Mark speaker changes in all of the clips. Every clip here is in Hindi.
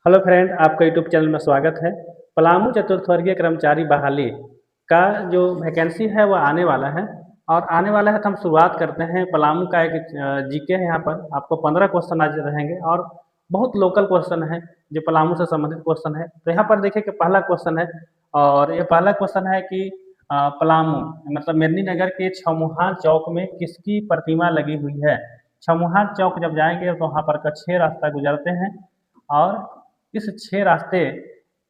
Speaker 1: हेलो फ्रेंड, आपका यूट्यूब चैनल में स्वागत है। पलामू चतुर्थवर्गीय कर्मचारी बहाली का जो वैकेंसी है वो आने वाला है और आने वाला है तो हम शुरुआत करते हैं। पलामू का एक जीके है। यहाँ पर आपको 15 क्वेश्चन आज रहेंगे और बहुत लोकल क्वेश्चन है जो पलामू से संबंधित क्वेश्चन है। तो यहाँ पर देखिए कि पहला क्वेश्चन है और ये पहला क्वेश्चन है कि पलामू मतलब मेदिनीनगर के छमुहा चौक में किसकी प्रतिमा लगी हुई है। छमुहा चौक जब जाएंगे तो वहाँ पर का 6 रास्ता गुजरते हैं और इस 6 रास्ते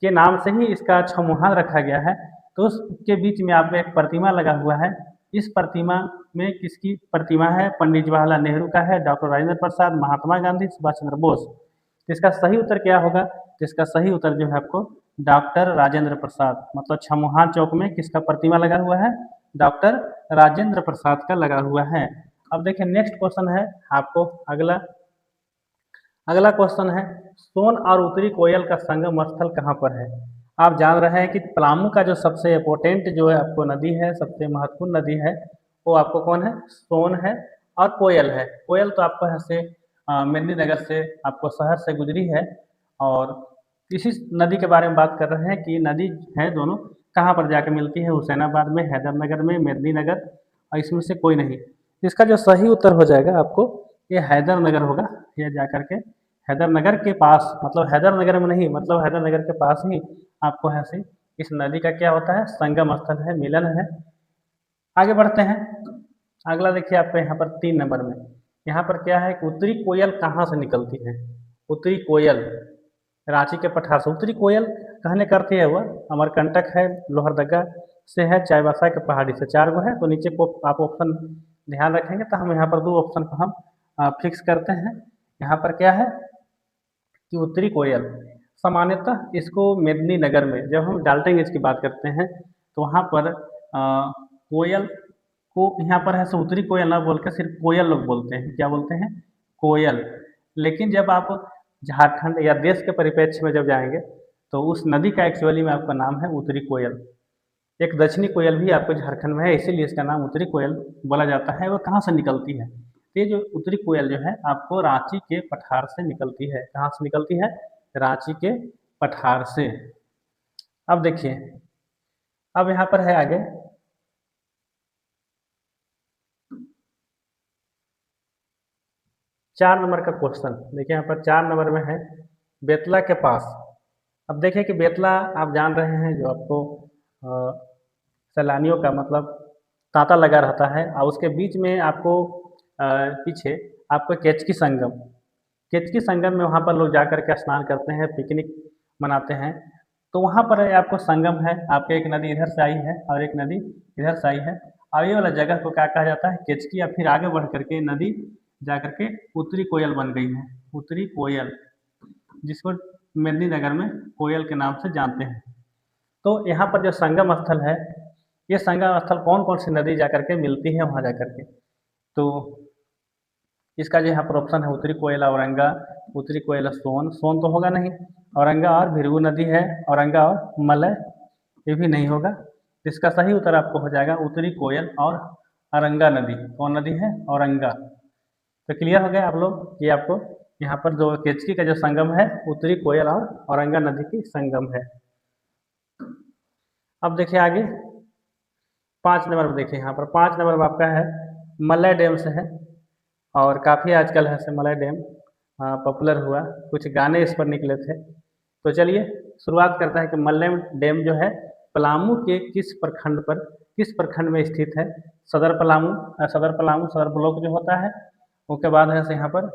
Speaker 1: के नाम से ही इसका छमुहा रखा गया है। तो उसके बीच में आपको एक प्रतिमा लगा हुआ है। इस प्रतिमा में किसकी प्रतिमा है? पंडित जवाहरलाल नेहरू का है, डॉक्टर राजेंद्र प्रसाद, महात्मा गांधी, सुभाष चंद्र बोस। तो इसका सही उत्तर क्या होगा? तो इसका सही उत्तर जो है आपको डॉक्टर राजेंद्र प्रसाद, मतलब छमुहा चौक में किसका प्रतिमा लगा हुआ है? डॉक्टर राजेंद्र प्रसाद का लगा हुआ है। अब देखिए नेक्स्ट क्वेश्चन है आपको अगला अगला क्वेश्चन है, सोन और उत्तरी कोयल का संगम स्थल कहाँ पर है? आप जान रहे हैं कि पलामू का जो सबसे इम्पोर्टेंट जो है आपको नदी है, सबसे महत्वपूर्ण नदी है, वो आपको कौन है? सोन है और कोयल है। कोयल तो आपको यहाँ से मेदिनीनगर से आपको शहर से गुजरी है और इसी नदी के बारे में बात कर रहे हैं कि नदी है दोनों कहाँ पर जाकर मिलती है? हुसैनाबाद में, हैदरनगर में, मेदिनीनगर और इसमें से कोई नहीं। इसका जो सही उत्तर हो जाएगा आपको ये हैदरनगर होगा। ये जाकर के हैदरनगर के पास, मतलब हैदरनगर में नहीं, मतलब हैदरनगर के पास ही आपको यहाँ से इस नदी का क्या होता है? संगम स्थल है, मिलन है। आगे बढ़ते हैं। अगला देखिए आपको यहाँ पर 3 नंबर में यहाँ पर क्या है कि उत्तरी कोयल कहाँ से निकलती है? उत्तरी कोयल रांची के पठार से। उत्तरी कोयल कहने का अर्थ है वह अमरकंटक है, लोहरदगा से है, चाईबासा के पहाड़ी से। 4 गो है तो नीचे को आप ऑप्शन ध्यान रखेंगे तो हम यहाँ पर 2 ऑप्शन को हम फिक्स करते हैं। यहाँ पर क्या है कि उत्तरी कोयल सामान्यतः इसको मेदिनीनगर में जब हम डाल्टनगंज की बात करते हैं तो वहाँ पर कोयल को यहाँ पर है सो उत्तरी कोयल ना बोल के सिर्फ कोयल लोग बोलते हैं। क्या बोलते हैं? कोयल। लेकिन जब आप झारखंड या देश के परिप्रेक्ष्य में जब जाएंगे तो उस नदी का एक्चुअली में आपका नाम है उत्तरी कोयल। एक दक्षिणी कोयल भी आपको झारखंड में है, इसीलिए इसका नाम उत्तरी कोयल बोला जाता है। वो कहाँ से निकलती है? ये जो उत्तरी कोयल जो है आपको रांची के पठार से निकलती है। कहाँ से निकलती है? रांची के पठार से। अब देखिए, अब यहाँ पर है आगे 4 नंबर का क्वेश्चन। देखिए यहाँ पर 4 नंबर में है बेतला के पास। अब देखिए कि बेतला आप जान रहे हैं जो आपको सैलानियों का मतलब तांता लगा रहता है और उसके बीच में आपको पीछे आपको केचकी संगम, केचकी संगम में वहाँ पर लोग जाकर के स्नान करते हैं, पिकनिक मनाते हैं। तो वहाँ पर आपको संगम है, आपके एक नदी इधर से आई है और एक नदी इधर से आई है और ये वाला जगह को क्या कहा जाता है? केचकी। या फिर आगे बढ़ करके नदी जा करके उत्तरी कोयल बन गई है, उत्तरी कोयल, जिसको मेदिनीनगर में कोयल के नाम से जानते हैं। तो यहाँ पर जो संगम स्थल है, ये संगम स्थल कौन कौन सी नदी जा करके मिलती है वहाँ जा करके? तो इसका जो यहाँ पर ऑप्शन है उत्तरी कोयल औरंगा, उत्तरी कोयल सोन, सोन तो होगा नहीं, औरंगा और भृगु नदी है, औरंगा और मलय, ये भी नहीं होगा। इसका सही उत्तर आपको हो जाएगा उत्तरी कोयल और औरंगा नदी। कौन नदी है? औरंगा। तो क्लियर हो गया आप लोग कि आपको यहाँ पर जो केचकी का जो संगम है उत्तरी कोयल और औरंगा नदी की संगम है। अब देखिए आगे 5 नंबर में, देखिए यहाँ पर 5 नंबर में आपका है मलय डैम से है और काफ़ी आजकल है से मलय डैम पॉपुलर हुआ, कुछ गाने इस पर निकले थे। तो चलिए शुरुआत करते हैं कि मलय डैम जो है पलामू के किस प्रखंड पर, किस प्रखंड में स्थित है? सदर पलामू, सदर पलामू सदर ब्लॉक जो होता है। उसके बाद है से यहाँ पर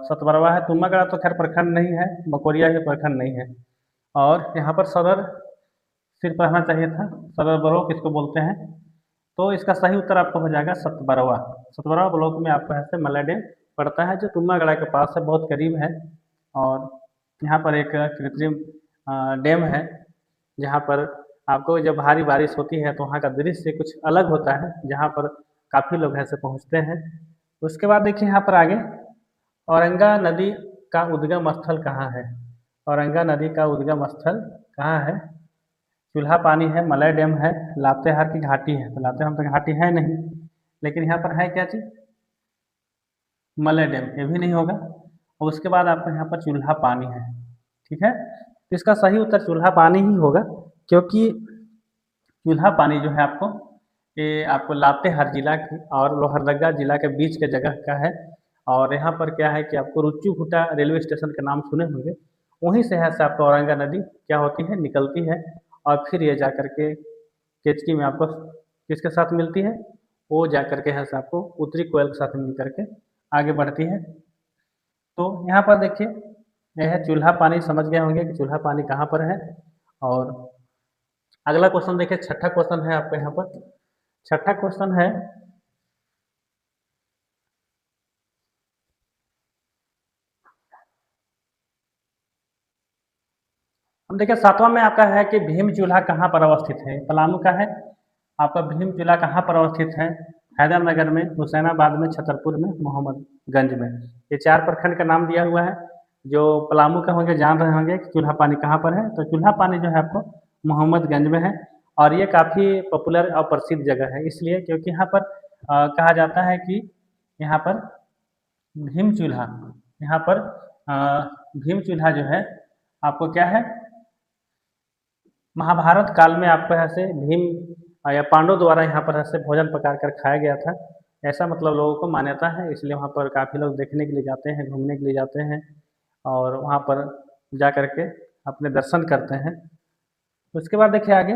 Speaker 1: सतबरवा है। तुमागढ़ तो खैर प्रखंड नहीं है, मकोरिया भी प्रखंड नहीं है और यहाँ पर सदर सिर्फ रहना चाहिए था। सदर ब्लॉक इसको बोलते हैं। तो इसका सही उत्तर आपको हो जाएगा सतबरवा। सतबरवा ब्लॉक में आपको यहाँ से मलय डैम पड़ता है जो तुमागढ़ के पास है, बहुत करीब है। और यहाँ पर एक कृत्रिम डैम है जहाँ पर आपको जब भारी बारिश होती है तो वहाँ का दृश्य कुछ अलग होता है, जहाँ पर काफ़ी लोग ऐसे पहुँचते हैं। उसके बाद देखिए यहाँ पर आगे औरंगा नदी का उद्गम स्थल कहाँ है? औरंगा नदी का उद्गम स्थल कहाँ है? चूल्हा पानी है, मलय डैम है, लातेहार की घाटी है। तो लातेहार तो घाटी है नहीं, लेकिन यहाँ पर है क्या चीज़? मलय डैम, ये भी नहीं होगा। और उसके बाद आपको यहाँ पर चूल्हा पानी है। ठीक है। तो इसका सही उत्तर चूल्हा पानी ही होगा, क्योंकि चूल्हा पानी जो है आपको, ये आपको लातेहार जिला की और लोहरदगा जिला के बीच के जगह का है। और यहाँ पर क्या है कि आपको रुच्चीभूटा रेलवे स्टेशन का नाम सुने होंगे, वहीं से है से आपको औरंगा नदी क्या होती है, निकलती है। और फिर ये जा करके केचकी में आपको किसके साथ मिलती है, वो जा करके है से आपको उत्तरी कोयल के साथ मिल करके आगे बढ़ती है। तो यहाँ पर देखिए, यह है चूल्हा पानी, समझ गए होंगे कि चूल्हा पानी कहाँ पर है। और अगला क्वेश्चन देखिए, छठा क्वेश्चन है आपका यहाँ पर। छठा क्वेश्चन है, हम देखिए सातवां में आपका है कि भीम चूल्हा कहाँ पर अवस्थित है। पलामू का है आपका भीम चूल्हा, कहाँ पर अवस्थित है, हैदरनगर में, हुसैनाबाद में, छतरपुर में, मोहम्मदगंज में। ये 4 प्रखंड का नाम दिया हुआ है। जो पलामू का होंगे जान रहे होंगे कि चूल्हा पानी कहाँ पर है, तो चूल्हा पानी जो है आपको मोहम्मदगंज में है। और ये काफ़ी पॉपुलर और प्रसिद्ध जगह है, इसलिए क्योंकि यहाँ पर कहा जाता है कि यहाँ पर भीम चूल्हा, यहाँ पर अ, भीम चूल्हा जो है आपको क्या है, महाभारत काल में आपको यहाँ से भीम या पांडव द्वारा यहाँ पर ऐसे भोजन पका कर खाया गया था, ऐसा मतलब लोगों को मान्यता है। इसलिए वहाँ पर काफ़ी लोग देखने के लिए जाते हैं, घूमने के लिए जाते हैं और वहाँ पर जा कर के अपने दर्शन करते हैं। उसके बाद देखिए आगे,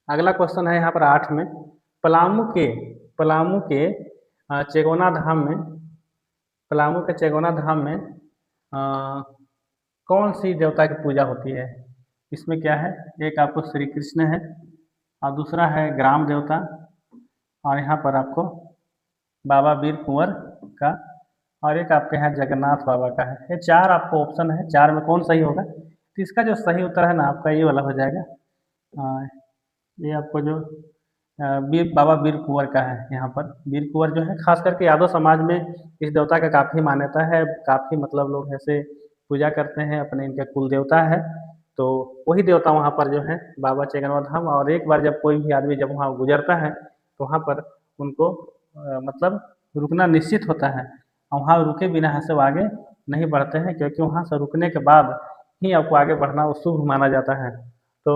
Speaker 1: अगला क्वेश्चन है यहाँ पर 8 में, पलामू के चेगोना धाम में, पलामू के चेगोना धाम में कौन सी देवता की पूजा होती है। इसमें क्या है, एक आपको श्री कृष्ण है और दूसरा है ग्राम देवता, और यहाँ पर आपको बाबा वीर कुंवर का, और एक आपके यहाँ जगन्नाथ बाबा का है। ये 4 आपको ऑप्शन है, 4 में कौन सही होगा। तो इसका जो सही उत्तर है ना आपका ये वाला हो जाएगा। ये आपको जो बाबा वीर कुंवर का है। यहाँ पर वीर कुंवर जो है, खास करके यादव समाज में इस देवता का काफ़ी मान्यता है, काफ़ी मतलब लोग ऐसे पूजा करते हैं, अपने इनके कुल देवता है। तो वही देवता वहाँ पर जो है बाबा चेगनवा धाम। और एक बार जब कोई भी आदमी जब वहाँ गुजरता है तो वहाँ पर उनको मतलब रुकना निश्चित होता है, और वहाँ रुके बिना यहाँ से वो आगे नहीं बढ़ते हैं, क्योंकि वहाँ से रुकने के बाद ही आपको आगे बढ़ना वो शुभ माना जाता है। तो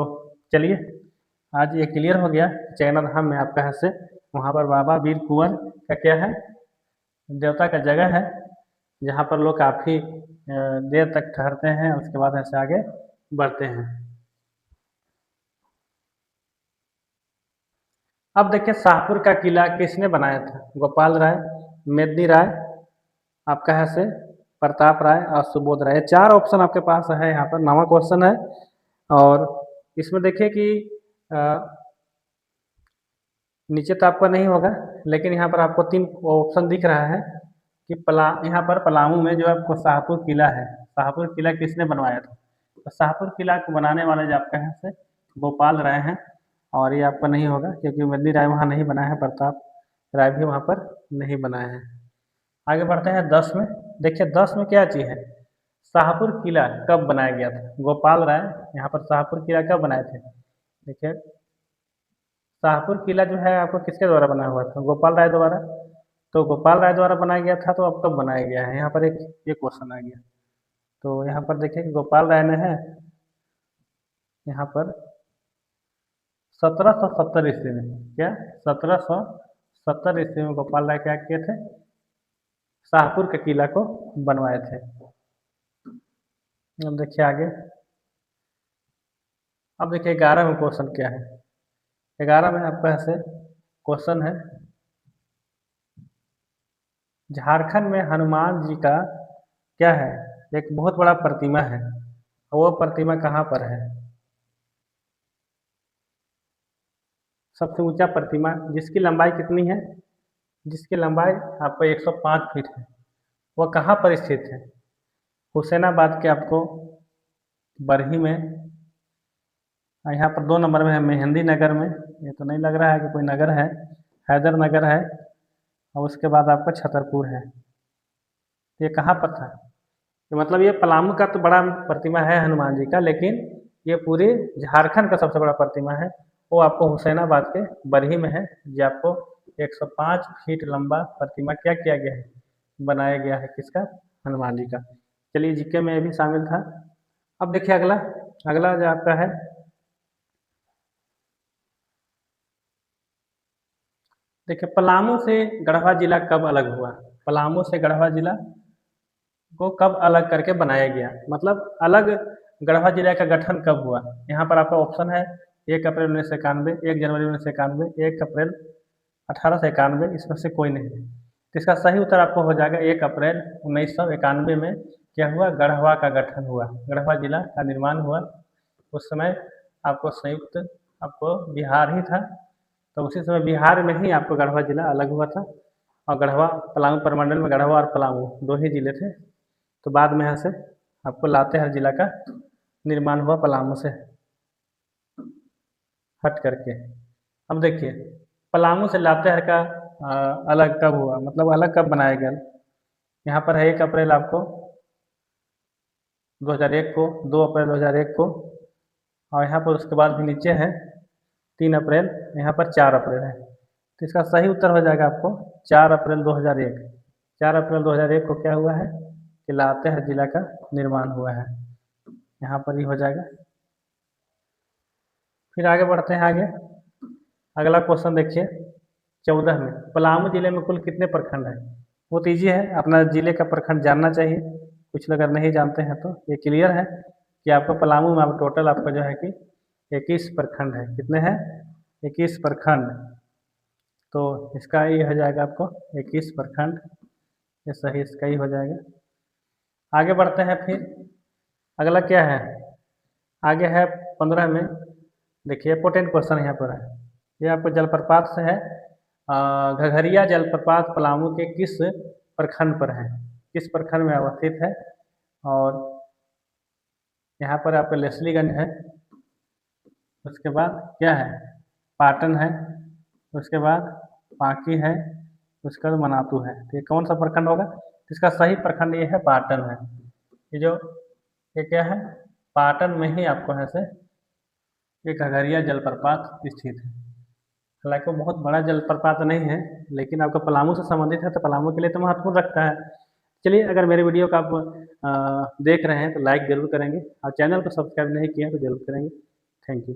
Speaker 1: चलिए, आज ये क्लियर हो गया चेगना धाम में आपका है से वहाँ पर बाबा वीर कुंवर का क्या है, देवता का जगह है, जहाँ पर लोग काफ़ी देर तक ठहरते हैं, उसके बाद ऐसे आगे बढ़ते हैं। अब देखिए, शाहपुर का किला किसने बनाया था। गोपाल राय, मेदिनी राय, आपका है से प्रताप राय और सुबोध राय। 4 ऑप्शन आपके पास है। यहाँ पर 9वां क्वेश्चन है, और इसमें देखिए कि नीचे तो आपका नहीं होगा, लेकिन यहाँ पर आपको 3 ऑप्शन दिख रहा है कि यहाँ पर पलामू में जो आपको शाहपुर किला है, शाहपुर किला किसने बनवाया था। तो शाहपुर किला को बनाने वाले जो आपका है से गोपाल राय हैं, और ये आपका नहीं होगा क्योंकि मेदिनी राय वहाँ नहीं बनाया है, प्रताप राय भी वहाँ पर नहीं बनाए हैं। आगे बढ़ते हैं 10 में। देखिए 10 में क्या चीज़ है, शाहपुर किला कब बनाया गया था। गोपाल राय यहाँ पर शाहपुर किला कब बनाए थे। देखिए शाहपुर किला जो है आपको किसके द्वारा बनाया हुआ था, गोपाल राय द्वारा। तो गोपाल राय द्वारा बनाया गया था, तो अब कब बनाया गया है, यहाँ पर एक ये क्वेश्चन आ गया। तो यहाँ पर देखिए कि गोपाल राय ने है यहाँ पर 1770 ईस्वी में, क्या 1770 ईस्वी में गोपाल राय क्या किए थे, शाहपुर के किला को बनवाए थे। अब देखिए आगे, अब देखिए 11वां क्वेश्चन क्या है। 11 में आपका ऐसे क्वेश्चन है, झारखंड में हनुमान जी का क्या है, एक बहुत बड़ा प्रतिमा है, वो प्रतिमा कहाँ पर है। सबसे ऊंचा प्रतिमा जिसकी लंबाई कितनी है, जिसकी लंबाई आपको 105 फीट है, वह कहाँ पर स्थित है। हुसैनाबाद के आपको बरही में, यहाँ पर 2 नंबर में है मेहंदी नगर में, ये तो नहीं लग रहा है कि कोई नगर है, हैदर नगर है, और उसके बाद आपका छतरपुर है। ये कहाँ पर था, तो मतलब ये पलामू का तो बड़ा प्रतिमा है हनुमान जी का, लेकिन ये पूरे झारखंड का सबसे बड़ा प्रतिमा है, वो आपको हुसैनाबाद के बरही में है, जो आपको 105 फीट लंबा प्रतिमा क्या किया गया है, बनाया गया है, किसका, हनुमान जी का। चलिए जीके में ये भी शामिल था। अब देखिए अगला अगला जो आपका है, देखिए पलामू से गढ़वा जिला कब अलग हुआ। पलामू से गढ़वा जिला को कब अलग करके बनाया गया, मतलब अलग गढ़वा जिला का गठन कब हुआ। यहाँ पर आपका ऑप्शन है 1 अप्रैल 1991, 1 जनवरी 1991, 1 अप्रैल 1891, इसमें से कोई नहीं है। तो इसका सही उत्तर आपको हो जाएगा 1 अप्रैल 1991 में क्या हुआ, गढ़वा का गठन हुआ, गढ़वा जिला का निर्माण हुआ। उस समय आपको संयुक्त आपको बिहार ही था, तो उसी समय बिहार में ही आपको गढ़वा जिला अलग हुआ था। और गढ़वा पलामू प्रमंडल में गढ़वा और पलामू दो ही जिले थे। तो बाद में यहाँ से आपको लातेहार जिला का निर्माण हुआ पलामू से हट करके। अब देखिए पलामू से लातेहार का अलग कब हुआ, मतलब अलग कब बनाया गया। यहाँ पर है 1 अप्रैल आपको 2001 को, 2 अप्रैल 2001 को, और यहाँ पर उसके बाद भी नीचे है 3 अप्रैल, यहाँ पर 4 अप्रैल है। तो इसका सही उत्तर हो जाएगा आपको 4 अप्रैल 2001। 4 अप्रैल 2001 को क्या हुआ है कि लातेहार जिला का निर्माण हुआ है, यहाँ पर ही हो जाएगा। फिर आगे बढ़ते हैं आगे। अगला क्वेश्चन देखिए 14 में, पलामू जिले में कुल कितने प्रखंड हैं। बहुत ईजी है, अपना जिले का प्रखंड जानना चाहिए। कुछ अगर नहीं जानते हैं तो ये क्लियर है कि आपको पलामू में आप टोटल आपका जो है कि 21 प्रखंड है। कितने हैं, 21 प्रखंड। तो इसका ये हो जाएगा आपको 21 प्रखंड, ये सही इसका ही हो जाएगा। आगे बढ़ते हैं फिर अगला क्या है, आगे है 15 में। देखिए इंपोर्टेंट क्वेश्चन यहाँ पर है, ये आपको जलप्रपात से है। घघरिया जलप्रपात पलामू के किस प्रखंड पर है, किस प्रखंड में अवस्थित है। और यहाँ पर आपका लेस्लीगंज है, उसके बाद क्या है पाटन है, उसके बाद पाकी है, उसके बाद मनातू है। तो ये कौन सा प्रखंड होगा, इसका सही प्रखंड ये है पाटन है। ये जो ये क्या है पाटन में ही आपको है से ये घघरिया जलप्रपात स्थित है। हालांकि वो बहुत बड़ा जलप्रपात नहीं है, लेकिन आपका पलामू से संबंधित है तो पलामू के लिए तो महत्वपूर्ण रखता है। चलिए अगर मेरे वीडियो का आप देख रहे हैं तो लाइक ज़रूर करेंगे, और चैनल को सब्सक्राइब नहीं किया तो जरूर करेंगे। Thank you.